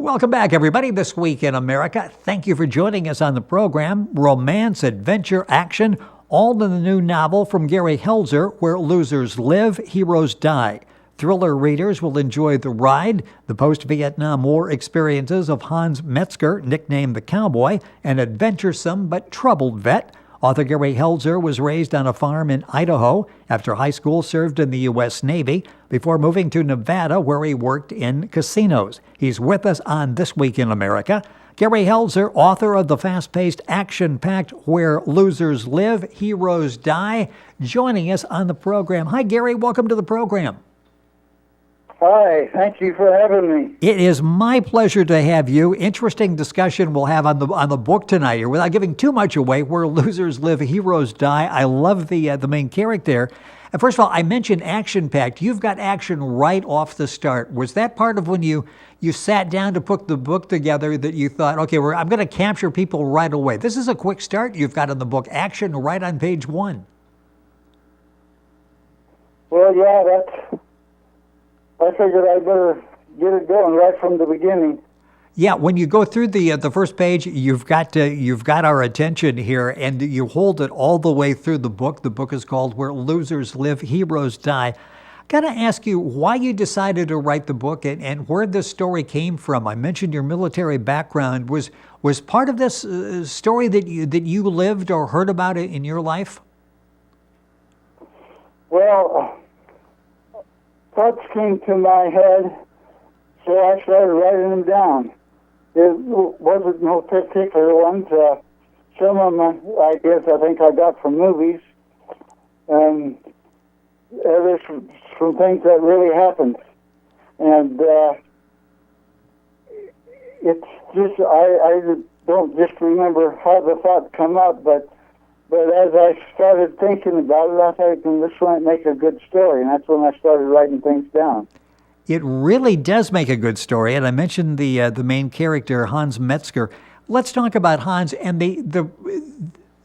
Welcome back, everybody. This Week in America. Thank you for joining us on the program. Romance, adventure, action, all in the new novel from Gary Helzer, Where Losers Live, Heroes Die. Thriller readers will enjoy the ride, the post-Vietnam War experiences of Hans Metzger, nicknamed the Cowboy, an adventuresome but troubled vet. Author Gary Helzer was raised on a farm in Idaho. After high school, served in the U.S. Navy before moving to Nevada, where he worked in casinos. He's with us on This Week in America. Gary Helzer, author of the fast-paced, action-packed Where Losers Live, Heroes Die, joining us on the program. Hi, Gary. Welcome to the program. Hi, thank you for having me. It is my pleasure to have you. Interesting discussion we'll have on the book tonight. Without giving too much away, Where Losers Live, Heroes Die. I love the main character. And first of all, I mentioned action-packed. You've got action right off the start. Was that part of when you sat down to put the book together that you thought, okay, I'm going to capture people right away? This is a quick start you've got in the book. Action right on page 1. Well, yeah, I figured I'd better get it going right from the beginning. Yeah, when you go through the first page, you've got our attention here, and you hold it all the way through the book. The book is called Where Losers Live, Heroes Die. Got to ask you why you decided to write the book and where this story came from. I mentioned your military background. Was part of this story that you lived or heard about it in your life? Well, thoughts came to my head, so I started writing them down. It wasn't no particular ones. Some of them, I think I got from movies, and others from things that really happened. And it's just, I don't just remember how the thought come up, but as I started thinking about it, I thought this might make a good story, and that's when I started writing things down. It really does make a good story, and I mentioned the main character, Hans Metzger. Let's talk about Hans, and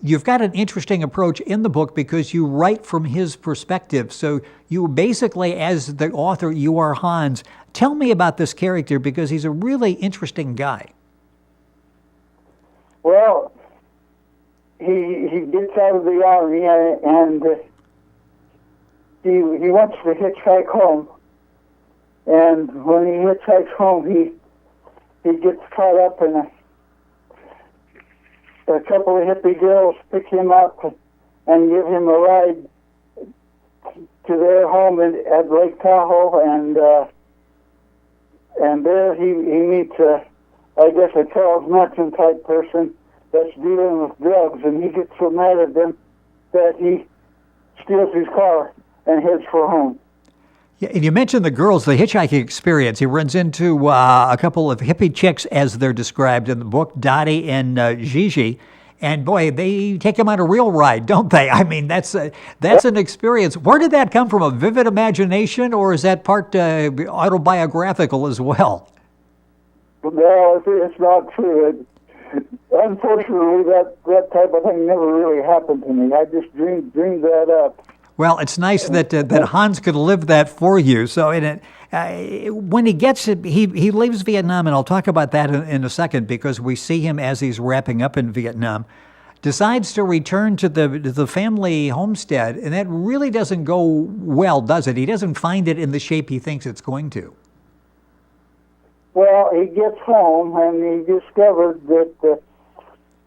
you've got an interesting approach in the book because you write from his perspective. So you basically, as the author, you are Hans. Tell me about this character because he's a really interesting guy. Well, he gets out of the army and he wants to hitchhike home. And when he hitchhikes home, he gets caught up in a couple of hippie girls pick him up and give him a ride to their home at Lake Tahoe, and there he meets I guess a Charles Manson type person that's dealing with drugs, and he gets so mad at them that he steals his car and heads for home. Yeah, and you mentioned the girls, the hitchhiking experience. He runs into a couple of hippie chicks, as they're described in the book, Dottie and Gigi. And boy, they take him on a real ride, don't they? I mean, that's an experience. Where did that come from? A vivid imagination, or is that part autobiographical as well? No, it's not true. Unfortunately, that type of thing never really happened to me. I just dreamed that up. Well, it's nice that Hans could live that for you. So when he gets it, he leaves Vietnam, and I'll talk about that in a second because we see him as he's wrapping up in Vietnam, decides to return to the family homestead, and that really doesn't go well, does it? He doesn't find it in the shape he thinks it's going to. Well, he gets home, and he discovered that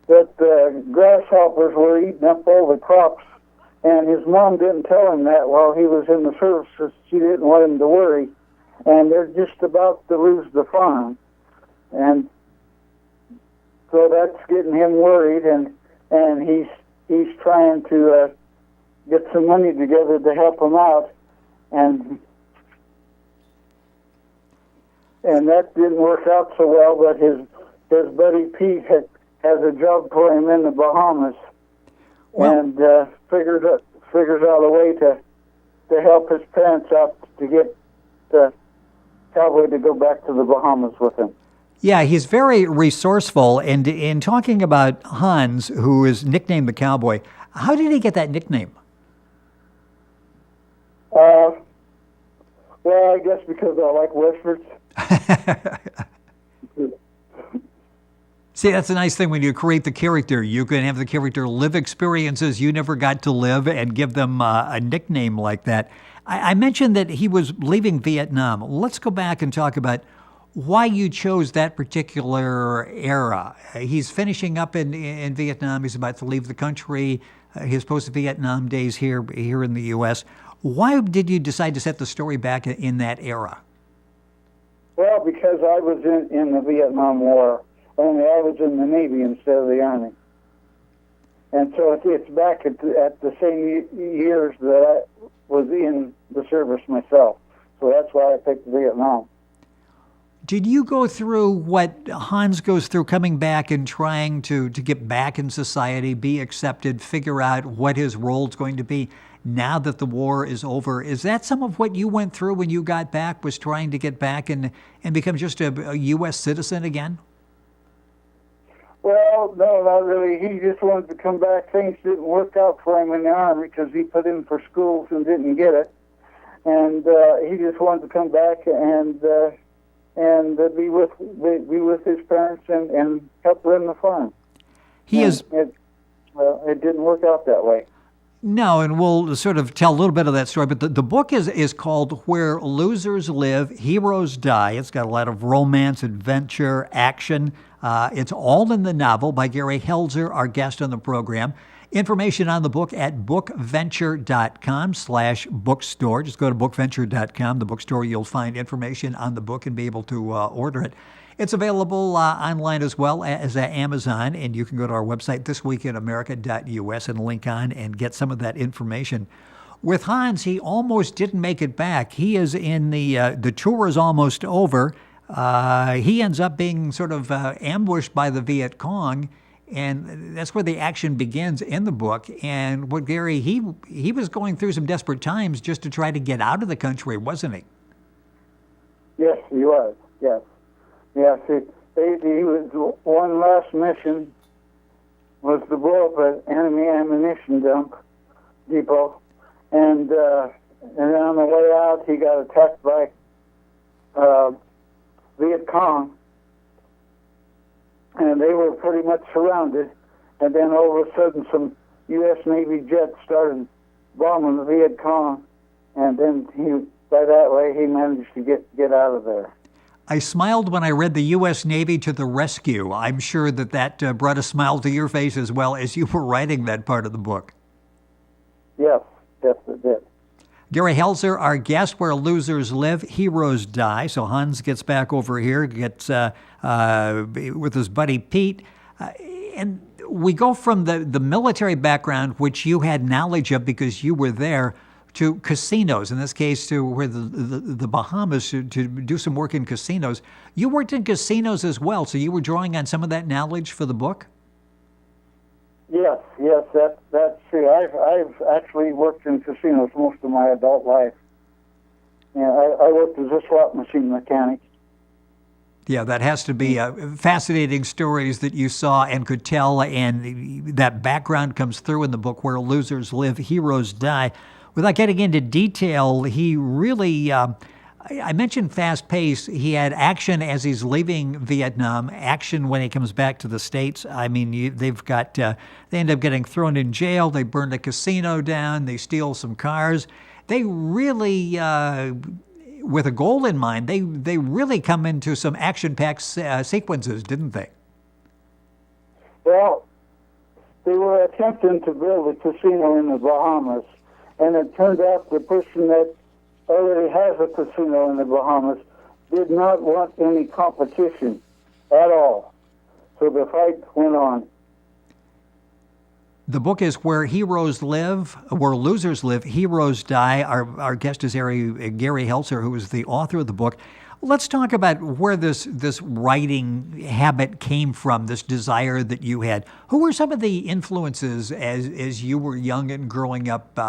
the grasshoppers were eating up all the crops. And his mom didn't tell him that while he was in the service. She didn't want him to worry. And they're just about to lose the farm. And so that's getting him worried, and he's trying to get some money together to help him out. And that didn't work out so well, but his buddy Pete has a job for him in the Bahamas. Well, and figures out a way to help his parents out to get the Cowboy to go back to the Bahamas with him. Yeah, he's very resourceful. And in talking about Hans, who is nicknamed the Cowboy, how did he get that nickname? Well, I guess because I like westerns. See, that's a nice thing when you create the character. You can have the character live experiences you never got to live and give them a nickname like that. I mentioned that he was leaving Vietnam. Let's go back and talk about why you chose that particular era. He's finishing up in Vietnam. He's about to leave the country. His post-Vietnam days here in the U.S. Why did you decide to set the story back in that era? Well, because I was in the Vietnam War, only I was in the Navy instead of the Army. And so it's back at the same years that I was in the service myself. So that's why I picked Vietnam. Did you go through what Hans goes through coming back and trying to get back in society, be accepted, figure out what his role is going to be now that the war is over? Is that some of what you went through when you got back, was trying to get back and become just a U.S. citizen again? Well, no, not really. He just wanted to come back. Things didn't work out for him in the Army because he put in for schools and didn't get it. And he just wanted to come back and be with his parents and help run the farm. It didn't work out that way. No, and we'll sort of tell a little bit of that story, but the book is called Where Losers Live, Heroes Die. It's got a lot of romance, adventure, action. It's all in the novel by Gary Helzer, our guest on the program. Information on the book at bookventure.com/bookstore. Just go to bookventure.com, the bookstore. You'll find information on the book and be able to order it. It's available online as well as at Amazon, and you can go to our website, thisweekinamerica.us, and link on and get some of that information. With Hans, he almost didn't make it back. He is in the tour is almost over. He ends up being sort of ambushed by the Viet Cong, and that's where the action begins in the book. And what Gary, he was going through some desperate times just to try to get out of the country, wasn't he? Yes, he was. Yes. Yes, he was one last mission was to blow up an enemy ammunition depot, and then on the way out he got attacked by Viet Cong, and they were pretty much surrounded. And then all of a sudden, some U.S. Navy jets started bombing the Viet Cong, and then by that way he managed to get out of there. I smiled when I read the U.S. Navy to the rescue. I'm sure that brought a smile to your face as well as you were writing that part of the book. Yes, it did. Gary Helzer, our guest, Where Losers Live, Heroes Die. So Hans gets back over here, gets with his buddy Pete. And we go from the military background, which you had knowledge of because you were there, to casinos, in this case to where the Bahamas, to do some work in casinos. You worked in casinos as well, so you were drawing on some of that knowledge for the book? Yes, that's true. I've actually worked in casinos most of my adult life. Yeah, I worked as a slot machine mechanic. Yeah, that has to be fascinating stories that you saw and could tell, and that background comes through in the book, Where Losers Live, Heroes Die. Without getting into detail, he really, I mentioned fast pace. He had action as he's leaving Vietnam, action when he comes back to the States. I mean, they end up getting thrown in jail. They burn a casino down. They steal some cars. They really, with a goal in mind, they really come into some action-packed sequences, didn't they? Well, they were attempting to build a casino in the Bahamas. And it turned out the person that already has a casino in the Bahamas did not want any competition at all. So the fight went on. The book is Where Heroes Live, Where Losers Live, Heroes Die. Our guest is Gary Helzer, who is the author of the book. Let's talk about where this writing habit came from, this desire that you had. Who were some of the influences as you were young and growing up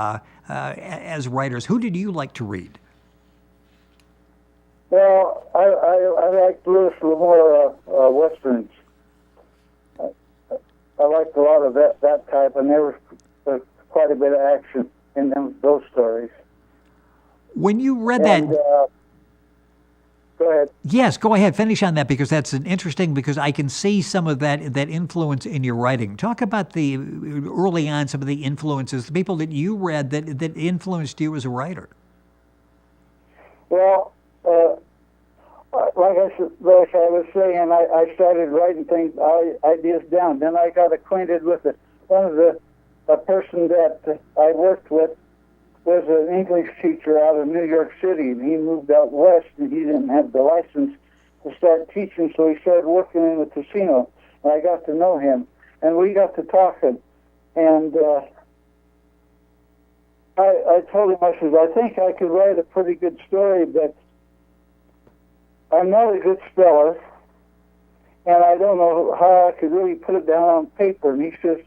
as writers? Who did you like to read? Well, I liked Louis L'Amour westerns. I liked a lot of that type, and there was quite a bit of action in those stories. When you read that... Go ahead. Yes, go ahead. Finish on that because that's interesting because I can see some of that influence in your writing. Talk about the early on some of the influences, the people that you read that influenced you as a writer. Well, like I was saying, I started writing ideas down. Then I got acquainted with a person that I worked with was an English teacher out of New York City, and he moved out west, and he didn't have the license to start teaching, so he started working in the casino, and I got to know him, and we got to talking, and I told him, I said, I think I could write a pretty good story, but I'm not a good speller, and I don't know how I could really put it down on paper. And he says,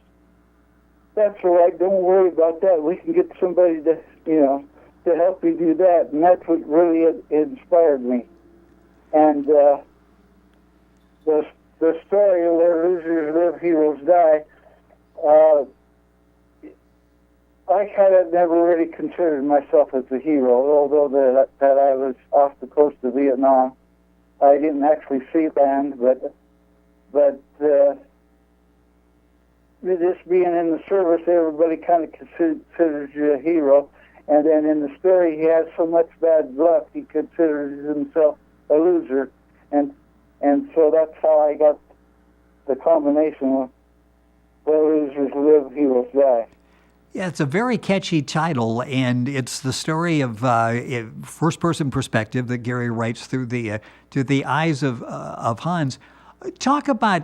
that's all right, don't worry about that. We can get somebody to help you do that. And that's what really inspired me. And the story where losers live, heroes die, I kind of never really considered myself as a hero, although that I was off the coast of Vietnam. I didn't actually see land, but just being in the service, everybody kind of considers you a hero. And then in the story, he has so much bad luck, he considers himself a loser. And so that's how I got the combination of where losers live, heroes die. Yeah, it's a very catchy title, and it's the story of first-person perspective that Gary writes through the eyes of Hans. Talk about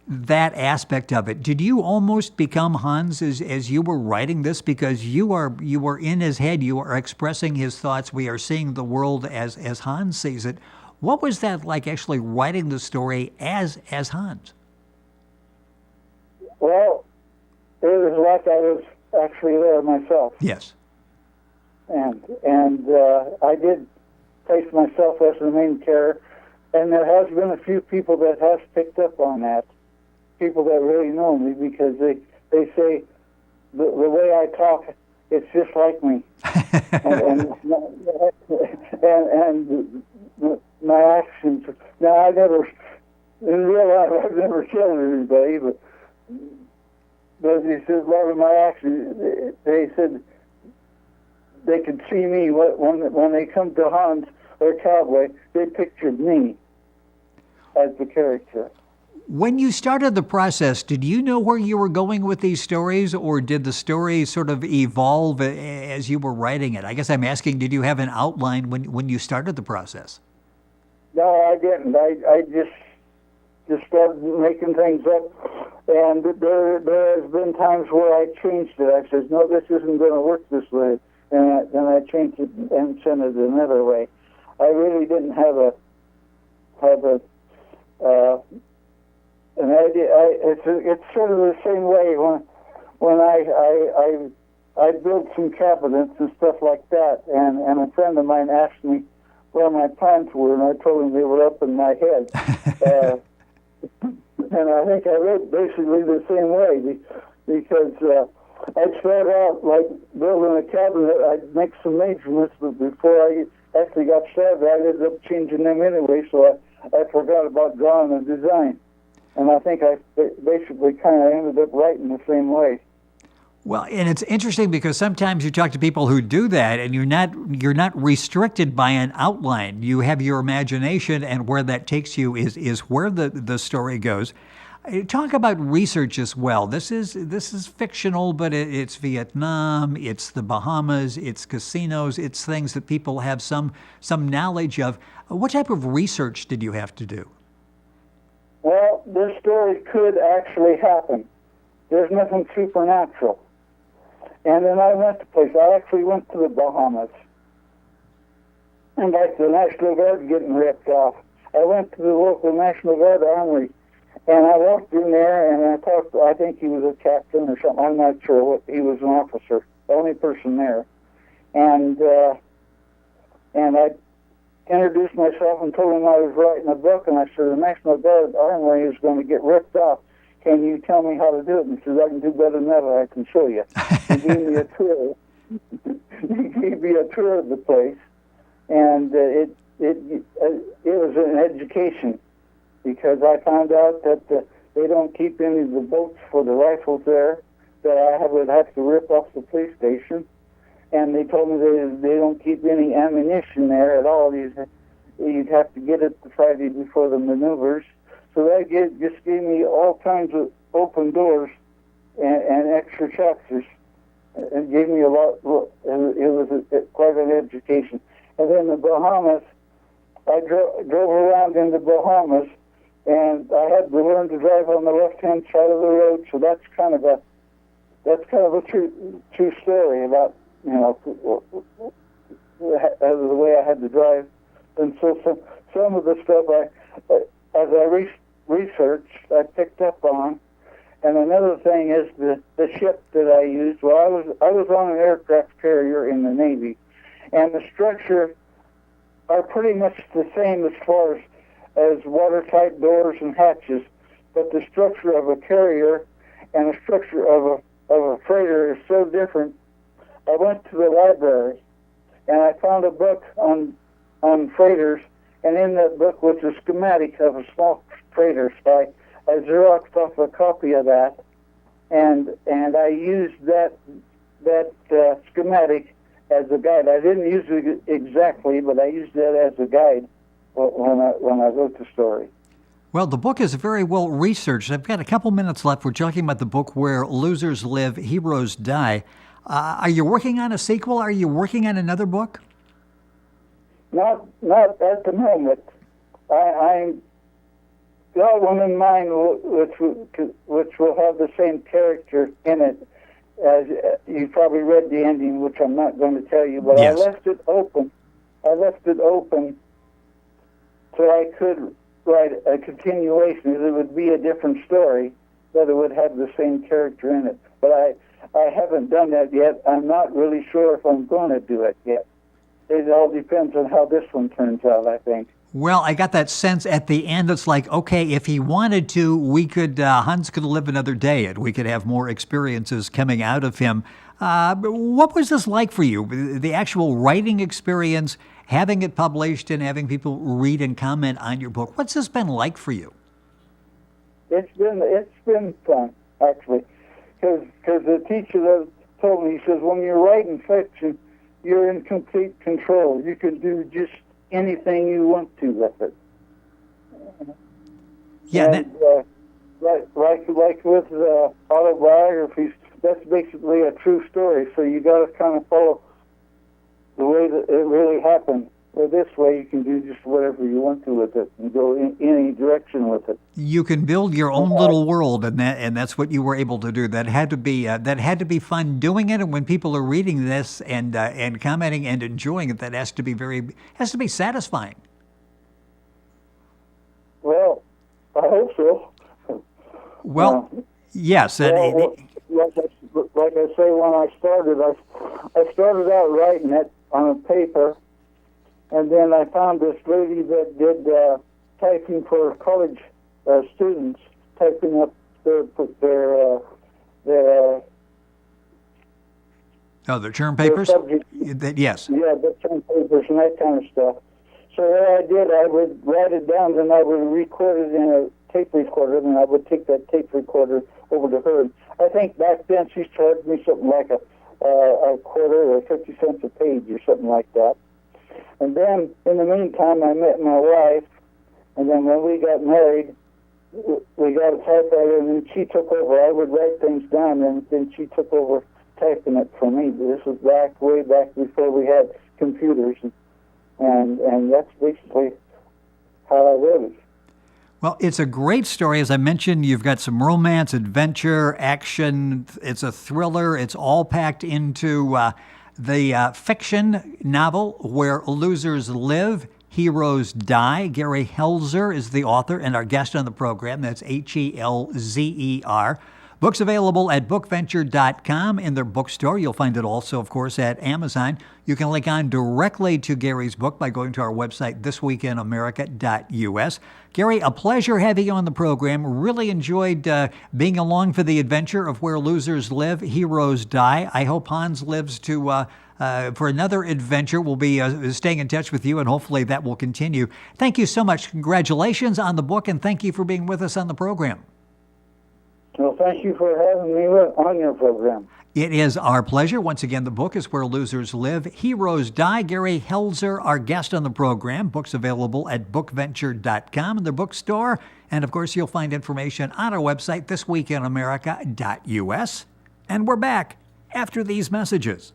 that aspect of it. Did you almost become Hans as you were writing this? Because you were in his head, you are expressing his thoughts. We are seeing the world as Hans sees it. What was that like, actually writing the story as Hans? Well, it was like I was actually there myself. Yes. And I did place myself as the main character, and there has been a few people that has picked up on that. People that really know me, because they say the way I talk, it's just like me, and my actions. Now I never, in real life, I've never killed anybody, but he said a lot of my actions. They said they could see me when they come to Hans or Cowboy. They pictured me as the character. When you started the process, did you know where you were going with these stories, or did the story sort of evolve as you were writing it? I guess I'm asking, did you have an outline when you started the process? No, I didn't. I just started making things up, and there has been times where I changed it. I said, no, this isn't going to work this way, and then I changed it and sent it another way. I really didn't have an idea. It's sort of the same way when I built some cabinets and stuff like that, and a friend of mine asked me where my plans were, and I told him they were up in my head. And I think I wrote basically the same way, because I'd start out like building a cabinet. I'd make some measurements, but before I actually got started, I ended up changing them anyway, so I forgot about drawing a design. And I think I basically kind of ended up writing the same way. Well, and it's interesting because sometimes you talk to people who do that, and you're not restricted by an outline. You have your imagination, and where that takes you is where the story goes. Talk about research as well. This is fictional, but it's Vietnam, it's the Bahamas, it's casinos, it's things that people have some knowledge of. What type of research did you have to do? Well, this story could actually happen. There's nothing supernatural. And then I went to places. I actually went to the Bahamas. And like the National Guard getting ripped off. I went to the local National Guard armory, and I walked in there, and I talked. I think he was a captain or something. I'm not sure. What he was an officer, the only person there. And I introduced myself and told him I was writing a book, and I said, the National Guard armory is going to get ripped off. Can you tell me how to do it? And he says, I can do better than that, or I can show you. He gave me a tour. He gave me a tour of the place, and was an education, because I found out that they don't keep any of the boats for the rifles there, that I would have to rip off the police station. And they told me they don't keep any ammunition there at all. You'd have to get it the Friday before the maneuvers. So that just gave me all kinds of open doors and extra chapters. It gave me a lot. It was quite an education. And then the Bahamas, I drove around in the Bahamas, and I had to learn to drive on the left-hand side of the road. So that's kind of a true story about, you know, the way I had to drive. And so some of the stuff as I researched, I picked up on. And another thing is the ship that I used. Well, I was on an aircraft carrier in the Navy, and the structure are pretty much the same as far as watertight doors and hatches, but the structure of a carrier and the structure of a freighter is so different. I went to the library, and I found a book on freighters, and in that book was a schematic of a small freighter. So I xeroxed off a copy of that, and I used that schematic as a guide. I didn't use it exactly, but I used that as a guide when I wrote the story. Well, the book is very well researched. I've got a couple minutes left. We're talking about the book Where Losers Live, Heroes Die. Are you working on a sequel? Are you working on another book? Not at the moment. I'm got one in mind which will have the same character in it. As you probably read the ending, which I'm not going to tell you, but yes. I left it open so I could write a continuation. It would be a different story, but it would have the same character in it. But I haven't done that yet. I'm not really sure if I'm going to do it yet. It all depends on how this one turns out, I think. Well, I got that sense at the end. It's like, okay, if he wanted to, Hans could live another day, and we could have more experiences coming out of him. What was this like for you? The actual writing experience, having it published, and having people read and comment on your book. What's this been like for you? It's been fun, actually, because the teacher told me, he says, when you're writing fiction, you're in complete control. You can do just anything you want to with it. Yeah, and, like with autobiographies, that's basically a true story. So you got to kind of follow the way that it really happened. Or this way, you can do just whatever you want to with it and go in any direction with it. You can build your own little world, and that's what you were able to do. That had to be fun doing it. And when people are reading this and commenting and enjoying it, that has to be satisfying. Well, I hope so. Well, yes. Like I say, when I started out writing it on a paper. And then I found this lady that did typing for college students, typing up their term papers? Yes. Yeah, the term papers and that kind of stuff. So what I did, I would write it down, and I would record it in a tape recorder, and I would take that tape recorder over to her. I think back then she charged me something like a quarter or 50 cents a page or something like that. And then, in the meantime, I met my wife, and then when we got married, we got a typewriter, and then she took over. I would write things down, and then she took over typing it for me. This was way back before we had computers, and that's basically how I wrote it. Well, it's a great story. As I mentioned, you've got some romance, adventure, action. It's a thriller. It's all packed into the fiction novel Where Losers Live, Heroes Die. Gary Helzer is the author and our guest on the program. That's Helzer. Book's available at bookventure.com in their bookstore. You'll find it also, of course, at Amazon. You can link on directly to Gary's book by going to our website, thisweekinamerica.us. Gary, a pleasure having you on the program. Really enjoyed being along for the adventure of Where Losers Live, Heroes Die. I hope Hans lives to for another adventure. We'll be staying in touch with you, and hopefully that will continue. Thank you so much. Congratulations on the book, and thank you for being with us on the program. Well, thank you for having me on your program. It is our pleasure. Once again, the book is Where Losers Live, Heroes Die. Gary Helzer, our guest on the program. Books available at bookventure.com in the bookstore. And, of course, you'll find information on our website, thisweekinamerica.us. And we're back after these messages.